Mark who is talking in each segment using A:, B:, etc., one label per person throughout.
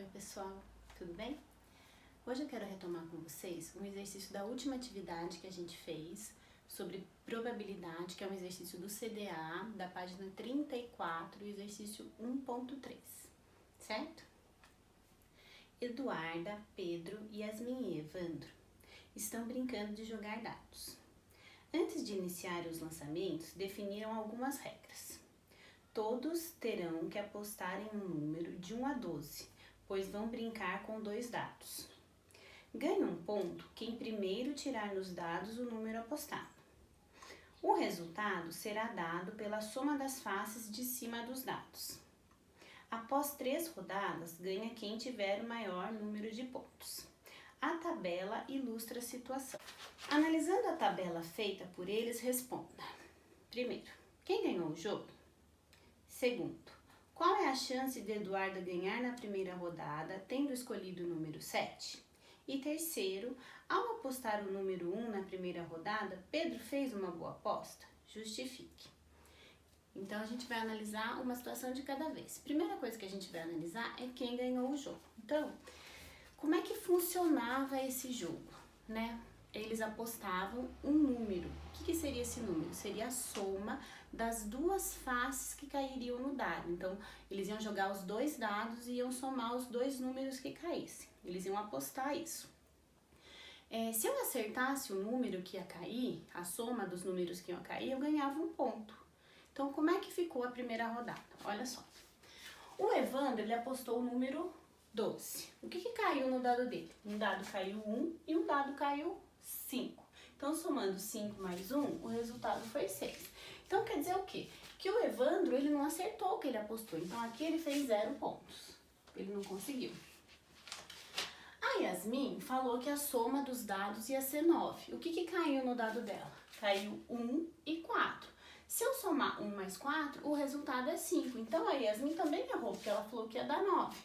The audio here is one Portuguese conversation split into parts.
A: Oi pessoal, tudo bem? Hoje eu quero retomar com vocês um exercício da última atividade que a gente fez sobre probabilidade, que é um exercício do CDA, da página 34, exercício 1.3, certo? Eduarda, Pedro, Yasmin e Evandro estão brincando de jogar dados. Antes de iniciar os lançamentos, definiram algumas regras. Todos terão que apostar em um número de 1 a 12, pois vão brincar com 2 dados. Ganha um ponto quem primeiro tirar nos dados o número apostado. O resultado será dado pela soma das faces de cima dos dados. Após 3 rodadas, ganha quem tiver o maior número de pontos. A tabela ilustra a situação. Analisando a tabela feita por eles, responda. Primeiro, quem ganhou o jogo? Segundo, qual é a chance de Eduarda ganhar na primeira rodada, tendo escolhido o número 7? E terceiro, ao apostar o número 1 na primeira rodada, Pedro fez uma boa aposta? Justifique. Então, a gente vai analisar uma situação de cada vez. Primeira coisa que a gente vai analisar é quem ganhou o jogo. Então, como é que funcionava esse jogo, né? Eles apostavam um número. O que seria esse número? Seria a soma das 2 faces que cairiam no dado. Então, eles iam jogar os 2 dados e iam somar os 2 números que caíssem. Eles iam apostar isso. Se eu acertasse o número que ia cair, a soma dos números que iam cair, eu ganhava um ponto. Então, como é que ficou a primeira rodada? Olha só. O Evandro, ele apostou o número 12. O que caiu no dado dele? Um dado caiu 1 e um dado caiu 5. Então, somando 5 mais 1, o resultado foi 6. Então, quer dizer o quê? Que o Evandro, ele não acertou o que ele apostou. Então, aqui ele fez 0 pontos. Ele não conseguiu. A Yasmin falou que a soma dos dados ia ser 9. O que caiu no dado dela? Caiu 1 e 4. Se eu somar 1 mais 4, o resultado é 5. Então, a Yasmin também errou, porque ela falou que ia dar 9.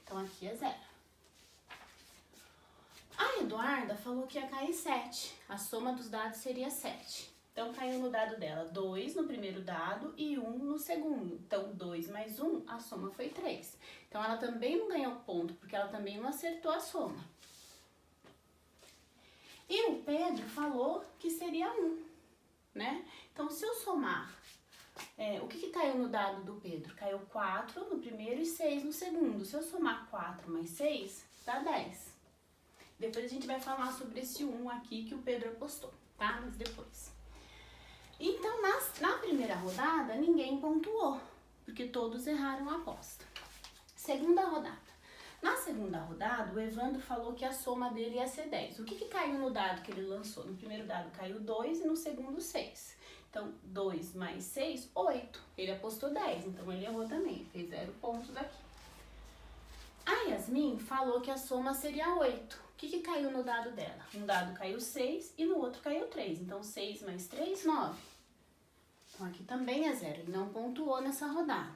A: Então, aqui é 0. A Eduarda falou que ia cair 7. A soma dos dados seria 7. Então, caiu no dado dela 2 no primeiro dado e 1 no segundo. Então, 2 mais 1, a soma foi 3. Então, ela também não ganhou ponto, porque ela também não acertou a soma. E o Pedro falou que seria 1, né? Então, se eu somar, o que caiu no dado do Pedro? Caiu 4 no primeiro e 6 no segundo. Se eu somar 4 mais 6, dá 10. Depois a gente vai falar sobre esse 1 aqui que o Pedro apostou, tá? Mas depois. Então, na primeira rodada, ninguém pontuou, porque todos erraram a aposta. Segunda rodada. Na segunda rodada, o Evandro falou que a soma dele ia ser 10. O que caiu no dado que ele lançou? No primeiro dado caiu 2 e no segundo 6. Então, 2 mais 6, 8. Ele apostou 10, então ele errou também, fez 0 pontos aqui. A Yasmin falou que a soma seria 8. O que caiu no dado dela? Um dado caiu 6 e no outro caiu 3. Então, 6 mais 3, 9. Então, aqui também é 0. Ele não pontuou nessa rodada.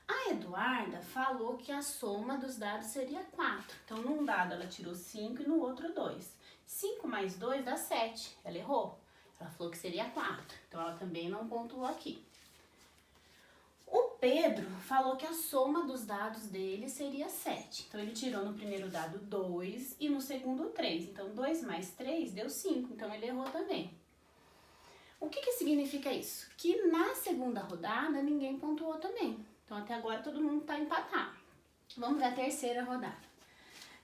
A: A Eduarda falou que a soma dos dados seria 4. Então, num dado ela tirou 5 e no outro 2. 5 mais 2 dá 7. Ela errou. Ela falou que seria 4. Então, ela também não pontuou aqui. O Pedro falou que a soma dos dados dele seria 7. Então, ele tirou no primeiro dado 2 e no segundo 3. Então, 2 mais 3 deu 5. Então, ele errou também. O que significa isso? Que na segunda rodada, ninguém pontuou também. Então, até agora, todo mundo está empatado. Vamos ver a terceira rodada.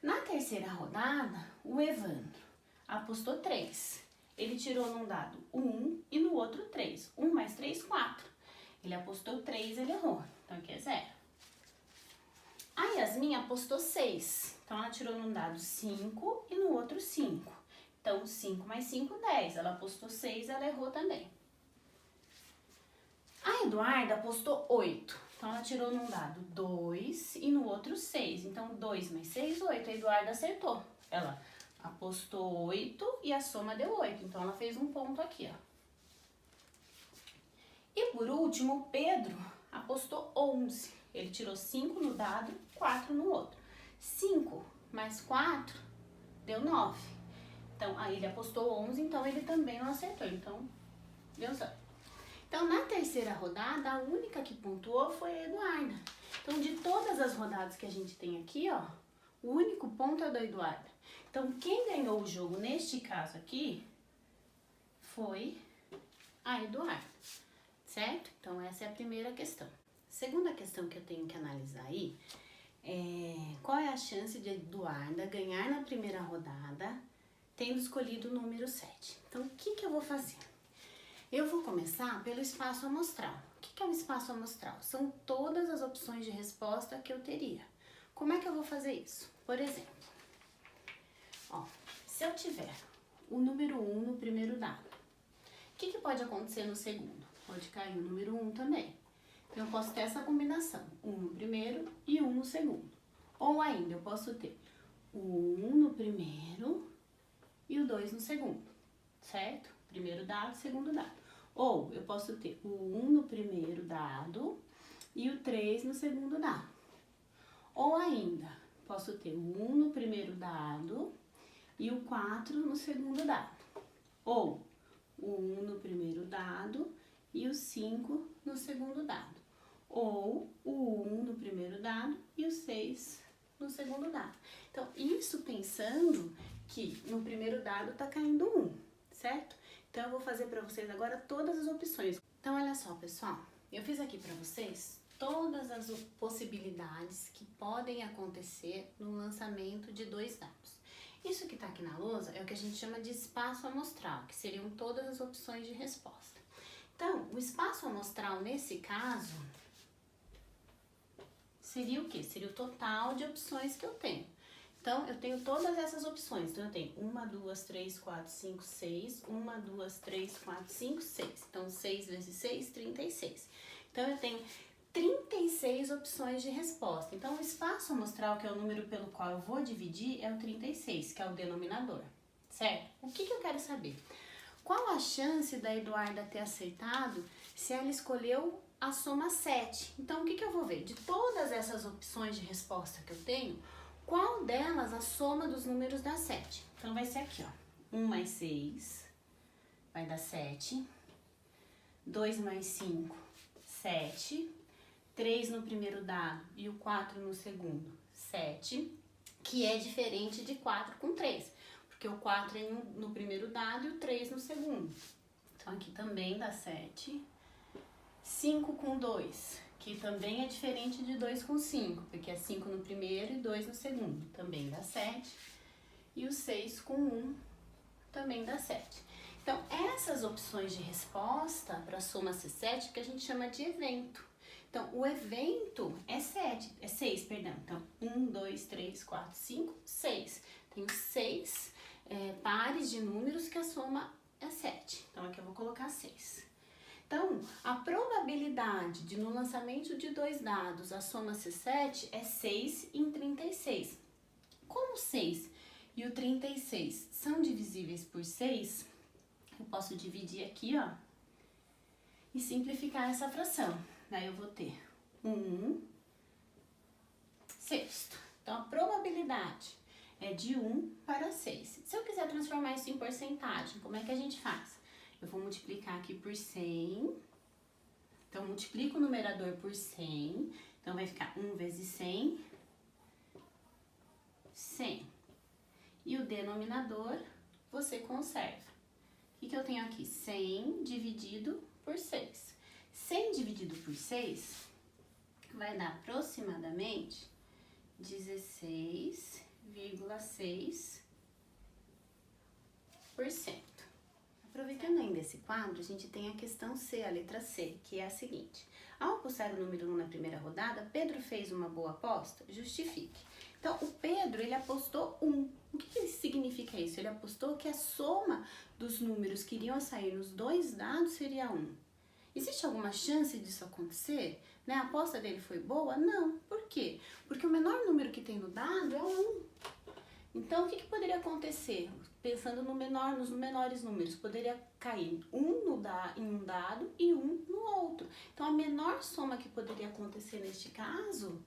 A: Na terceira rodada, o Evandro apostou 3. Ele tirou num dado 1 e no outro 3. 1 mais 3, 4. Ele apostou 3, ele errou. Então, aqui é 0. A Yasmin apostou 6. Então, ela tirou num dado 5 e no outro 5. Então, 5 mais 5, 10. Ela apostou 6, ela errou também. A Eduarda apostou 8. Então, ela tirou num dado 2 e no outro 6. Então, 2 mais 6, 8. A Eduarda acertou. Ela apostou 8 e a soma deu 8. Então, ela fez um ponto aqui, ó. E por último, o Pedro apostou 11. Ele tirou 5 no dado, 4 no outro. 5 mais 4 deu 9. Então, aí ele apostou 11, então ele também não acertou. Então, deu 0. Então, na terceira rodada, a única que pontuou foi a Eduarda. Então, de todas as rodadas que a gente tem aqui, ó, o único ponto é o da Eduarda. Então, quem ganhou o jogo neste caso aqui foi a Eduarda, certo? Então, essa é a primeira questão. Segunda questão que eu tenho que analisar aí é qual é a chance de Eduarda ganhar na primeira rodada tendo escolhido o número 7. Então, o que eu vou fazer? Eu vou começar pelo espaço amostral. O que é o espaço amostral? São todas as opções de resposta que eu teria. Como é que eu vou fazer isso? Por exemplo, ó, se eu tiver o número 1 no primeiro dado, o que pode acontecer no segundo? Pode cair o número 1 também. Então, eu posso ter essa combinação, 1 no primeiro e 1 no segundo. Ou ainda, eu posso ter o 1 no primeiro e o 2 no segundo, certo? Primeiro dado, segundo dado. Ou eu posso ter o 1 no primeiro dado e o 3 no segundo dado. Ou ainda, posso ter o 1 no primeiro dado e o 4 no segundo dado. Ou o 1 no primeiro dado e o 5 no segundo dado. Ou o 1 no primeiro dado e o 6 no segundo dado. Então, isso pensando que no primeiro dado tá caindo 1, certo? Então, eu vou fazer para vocês agora todas as opções. Então, olha só, pessoal. Eu fiz aqui para vocês todas as possibilidades que podem acontecer no lançamento de 2 dados. Isso que está aqui na lousa é o que a gente chama de espaço amostral, que seriam todas as opções de resposta. Então, o espaço amostral, nesse caso, seria o quê? Seria o total de opções que eu tenho. Então, eu tenho todas essas opções. Então, eu tenho 1, 2, 3, 4, 5, 6. 1, 2, 3, 4, 5, 6. Então, 6 vezes 6, 36. Então, eu tenho 36 opções de resposta. Então, o espaço amostral, que é o número pelo qual eu vou dividir, é o 36, que é o denominador, certo? O que eu quero saber? Qual a chance da Eduarda ter acertado se ela escolheu a soma 7? Então, o que eu vou ver? De todas essas opções de resposta que eu tenho, qual delas a soma dos números dá 7? Então, vai ser aqui, ó. 1 mais 6 vai dar 7. 2 mais 5, 7. 3 no primeiro dado e o 4 no segundo, 7. Que é diferente de 4 com 3. Porque o 4 é no primeiro dado e o 3 no segundo. Então, aqui também dá 7. 5 com 2, que também é diferente de 2 com 5, porque é 5 no primeiro e 2 no segundo, também dá 7. E o 6 com 1 também dá 7. Então, essas opções de resposta para a soma C7 que a gente chama de evento. Então, o evento é 6, perdão. Então, 1, 2, 3, 4, 5, 6. Tenho 6 pares de números que a soma é 7. Então, aqui eu vou colocar 6. Então, a probabilidade de no lançamento de 2 dados a soma ser 7 é 6 em 36. Como o 6 e o 36 são divisíveis por 6, eu posso dividir aqui, ó, e simplificar essa fração. Daí eu vou ter 1 sexto. Então, a probabilidade é de 1 para 6. Se eu quiser transformar isso em porcentagem, como é que a gente faz? Eu vou multiplicar aqui por 100. Então, multiplico o numerador por 100. Então, vai ficar 1 vezes 100, 100. E o denominador, você conserva. O que eu tenho aqui? 100 dividido por 6. 100 dividido por 6 vai dar aproximadamente 16,6%. Aproveitando ainda esse quadro, a gente tem a questão C, a letra C, que é a seguinte. Ao apostar o número 1 na primeira rodada, Pedro fez uma boa aposta? Justifique. Então, o Pedro, ele apostou 1. O que significa isso? Ele apostou que a soma dos números que iriam sair nos 2 dados seria 1. Existe alguma chance disso acontecer? Né? A aposta dele foi boa? Não. Por quê? Porque o menor número que tem no dado é 1. Então, o que poderia acontecer? Pensando nos menores números, poderia cair 1 em um dado e 1 no outro. Então, a menor soma que poderia acontecer neste caso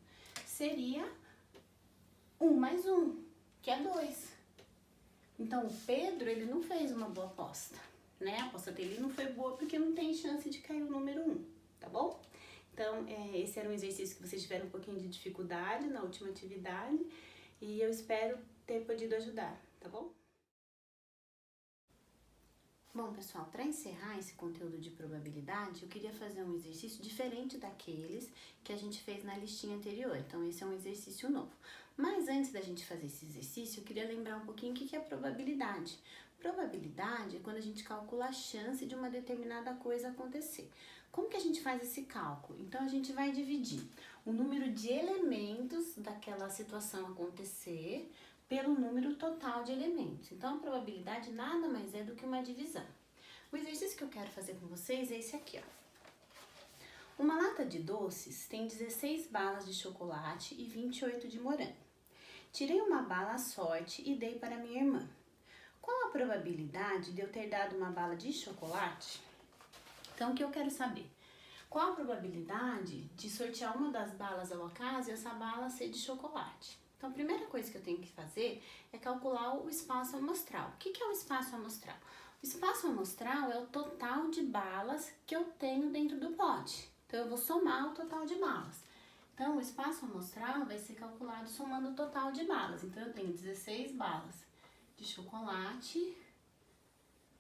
A: seria 1 mais 1, que é 2. Então, o Pedro, ele não fez uma boa aposta, né? A aposta dele não foi boa porque não tem chance de cair o número 1, tá bom? Então, esse era um exercício que vocês tiveram um pouquinho de dificuldade na última atividade e eu espero ter podido ajudar, tá bom? Bom, pessoal, para encerrar esse conteúdo de probabilidade, eu queria fazer um exercício diferente daqueles que a gente fez na listinha anterior. Então, esse é um exercício novo. Mas antes da gente fazer esse exercício, eu queria lembrar um pouquinho o que é probabilidade. Probabilidade é quando a gente calcula a chance de uma determinada coisa acontecer. Como que a gente faz esse cálculo? Então, a gente vai dividir o número de elementos daquela situação acontecer pelo número total de elementos. Então, a probabilidade nada mais é do que uma divisão. O exercício que eu quero fazer com vocês é esse aqui, ó. Uma lata de doces tem 16 balas de chocolate e 28 de morango. Tirei uma bala à sorte e dei para minha irmã. Qual a probabilidade de eu ter dado uma bala de chocolate? Então, o que eu quero saber? Qual a probabilidade de sortear uma das balas ao acaso e essa bala ser de chocolate? Então, a primeira coisa que eu tenho que fazer é calcular o espaço amostral. O que é o espaço amostral? O espaço amostral é o total de balas que eu tenho dentro do pote. Então, eu vou somar o total de balas. Então, o espaço amostral vai ser calculado somando o total de balas. Então, eu tenho 16 balas de chocolate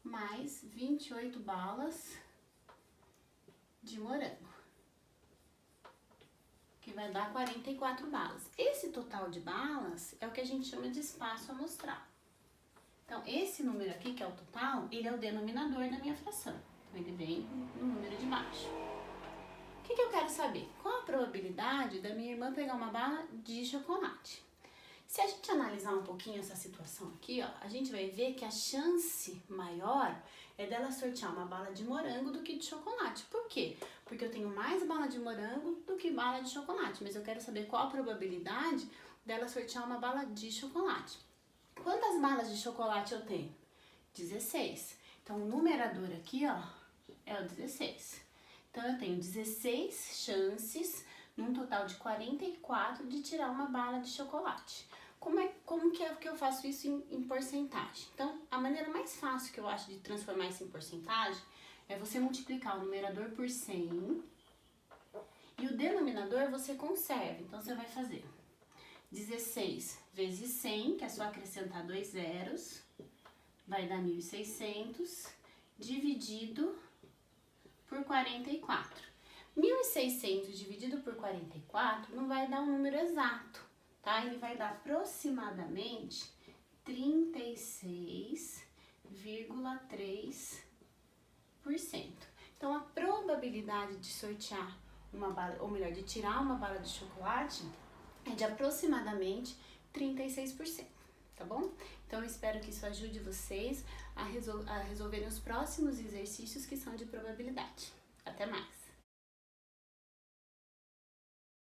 A: mais 28 balas de morango, que vai dar 44 balas. Esse total de balas é o que a gente chama de espaço amostral. Então, esse número aqui, que é o total, ele é o denominador da minha fração. Então, ele vem no número de baixo. O que eu quero saber? Qual a probabilidade da minha irmã pegar uma bala de chocolate? Se a gente analisar um pouquinho essa situação aqui, ó, a gente vai ver que a chance maior é dela sortear uma bala de morango do que de chocolate. Por quê? Porque eu tenho mais bala de morango do que bala de chocolate, mas eu quero saber qual a probabilidade dela sortear uma bala de chocolate. Quantas balas de chocolate eu tenho? 16. Então, o numerador aqui, ó, é o 16. Então, eu tenho 16 chances, num total de 44, de tirar uma bala de chocolate. Como que é que eu faço isso em porcentagem? Então, a maneira mais fácil que eu acho de transformar isso em porcentagem é você multiplicar o numerador por 100 e o denominador você conserva. Então, você vai fazer 16 vezes 100, que é só acrescentar 2 zeros, vai dar 1.600, dividido por 44. 1.600 dividido por 44 não vai dar um número exato, tá? Ele vai dar aproximadamente 36,3%. Então, a probabilidade de sortear uma bala, ou melhor, de tirar uma bala de chocolate é de aproximadamente 36%, tá bom? Então, eu espero que isso ajude vocês a resolverem os próximos exercícios que são de probabilidade. Até mais!